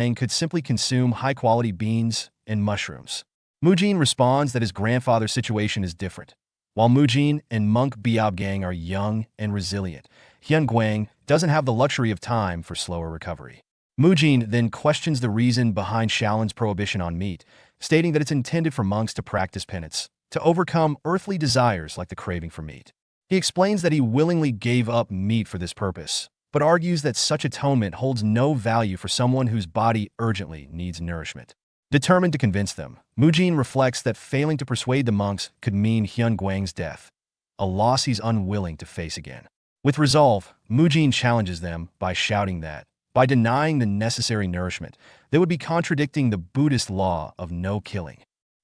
and could simply consume high-quality beans and mushrooms. Mujin responds that his grandfather's situation is different. While Mujin and monk Biabgang are young and resilient, Hyun Guang doesn't have the luxury of time for slower recovery. Mujin then questions the reason behind Shaolin's prohibition on meat, stating that it's intended for monks to practice penance, to overcome earthly desires like the craving for meat. He explains that he willingly gave up meat for this purpose, but argues that such atonement holds no value for someone whose body urgently needs nourishment. Determined to convince them, Mujin reflects that failing to persuade the monks could mean Hyun Guang's death, a loss he's unwilling to face again. With resolve, Mujin challenges them by shouting that, by denying the necessary nourishment, they would be contradicting the Buddhist law of no killing.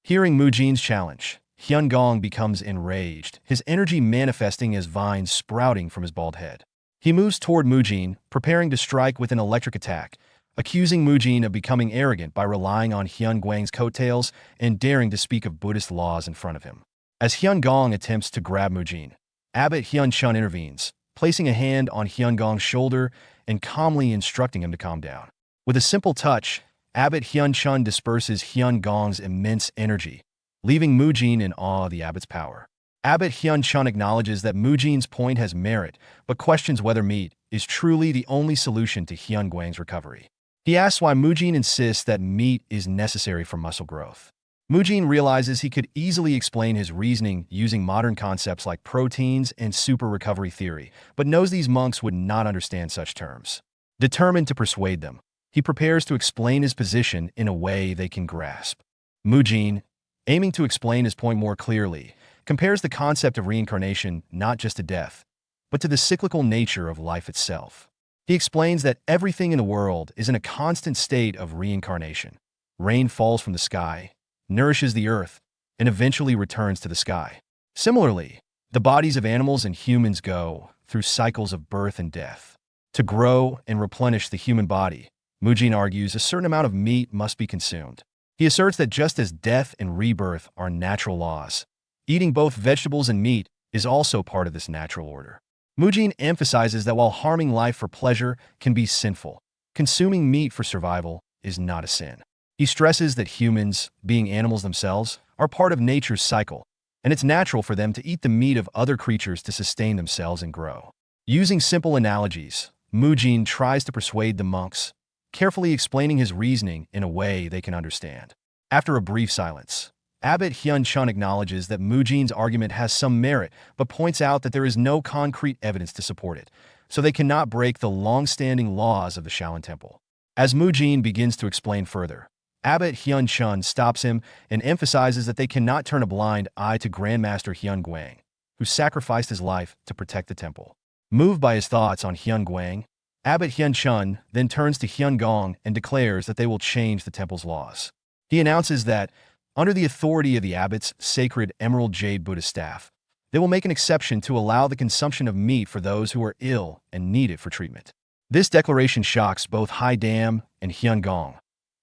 Hearing Mujin's challenge, Hyun Gong becomes enraged, his energy manifesting as vines sprouting from his bald head. He moves toward Mujin, preparing to strike with an electric attack, accusing Mujin of becoming arrogant by relying on Hyun Guang's coattails and daring to speak of Buddhist laws in front of him. As Hyun Gong attempts to grab Mujin, Abbot Hyun Chun intervenes, placing a hand on Hyun Gong's shoulder and calmly instructing him to calm down. With a simple touch, Abbot Hyun Chun disperses Hyun Gong's immense energy, leaving Mujin in awe of the abbot's power. Abbot Hyun Chun acknowledges that Mujin's point has merit, but questions whether meat is truly the only solution to Hyun Guang's recovery. He asks why Mujin insists that meat is necessary for muscle growth. Mujin realizes he could easily explain his reasoning using modern concepts like proteins and super recovery theory, but knows these monks would not understand such terms. Determined to persuade them, he prepares to explain his position in a way they can grasp. Mujin, aiming to explain his point more clearly, compares the concept of reincarnation not just to death, but to the cyclical nature of life itself. He explains that everything in the world is in a constant state of reincarnation. Rain falls from the sky, nourishes the earth, and eventually returns to the sky. Similarly, the bodies of animals and humans go through cycles of birth and death. To grow and replenish the human body, Mujin argues a certain amount of meat must be consumed. He asserts that just as death and rebirth are natural laws, eating both vegetables and meat is also part of this natural order. Mujin emphasizes that while harming life for pleasure can be sinful, consuming meat for survival is not a sin. He stresses that humans, being animals themselves, are part of nature's cycle, and it's natural for them to eat the meat of other creatures to sustain themselves and grow. Using simple analogies, Mujin tries to persuade the monks, carefully explaining his reasoning in a way they can understand. After a brief silence, Abbot Hyun Chun acknowledges that Mujin's argument has some merit, but points out that there is no concrete evidence to support it, so they cannot break the long-standing laws of the Shaolin Temple. As Mujin begins to explain further, Abbot Hyun Chun stops him and emphasizes that they cannot turn a blind eye to Grandmaster Hyun Guang, who sacrificed his life to protect the temple. Moved by his thoughts on Hyun Guang, Abbot Hyun Chun then turns to Hyun Gong and declares that they will change the temple's laws. He announces that, under the authority of the abbot's sacred Emerald Jade Buddhist staff, they will make an exception to allow the consumption of meat for those who are ill and need it for treatment. This declaration shocks both Hai Dam and Hyun Gong,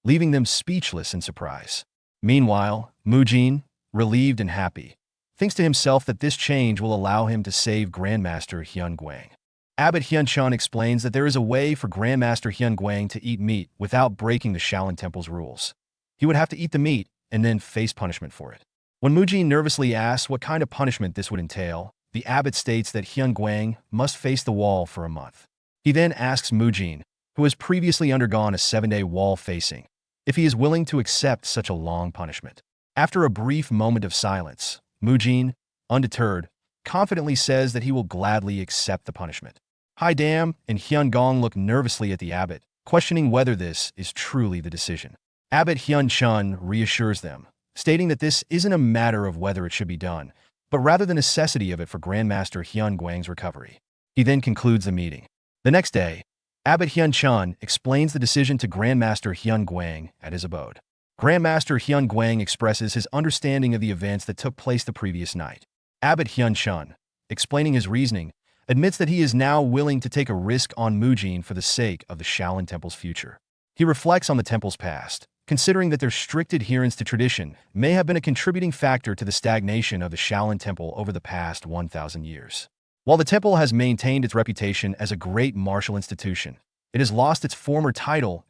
leaving them speechless in surprise. Meanwhile, Mujin, relieved and happy, thinks to himself that this change will allow him to save Grandmaster Hyun Guang. Abbot Hyun Chun explains that there is a way for Grandmaster Hyun Guang to eat meat without breaking the Shaolin Temple's rules. He would have to eat the meat and then face punishment for it. When Mujin nervously asks what kind of punishment this would entail, the abbot states that Hyun Guang must face the wall for a month. He then asks Mujin, who has previously undergone a 7-day wall facing, if he is willing to accept such a long punishment. After a brief moment of silence, Mujin, undeterred, confidently says that he will gladly accept the punishment. Hai Dam and Hyun Gong look nervously at the abbot, questioning whether this is truly the decision. Abbot Hyun Chun reassures them, stating that this isn't a matter of whether it should be done, but rather the necessity of it for Grandmaster Hyun Guang's recovery. He then concludes the meeting. The next day, Abbot Hyun Chun explains the decision to Grandmaster Hyun Guang at his abode. Grandmaster Hyun Guang expresses his understanding of the events that took place the previous night. Abbot Hyun Chun, explaining his reasoning, admits that he is now willing to take a risk on Mujin for the sake of the Shaolin Temple's future. He reflects on the temple's past, considering that their strict adherence to tradition may have been a contributing factor to the stagnation of the Shaolin Temple over the past 1,000 years. While the temple has maintained its reputation as a great martial institution, it has lost its former title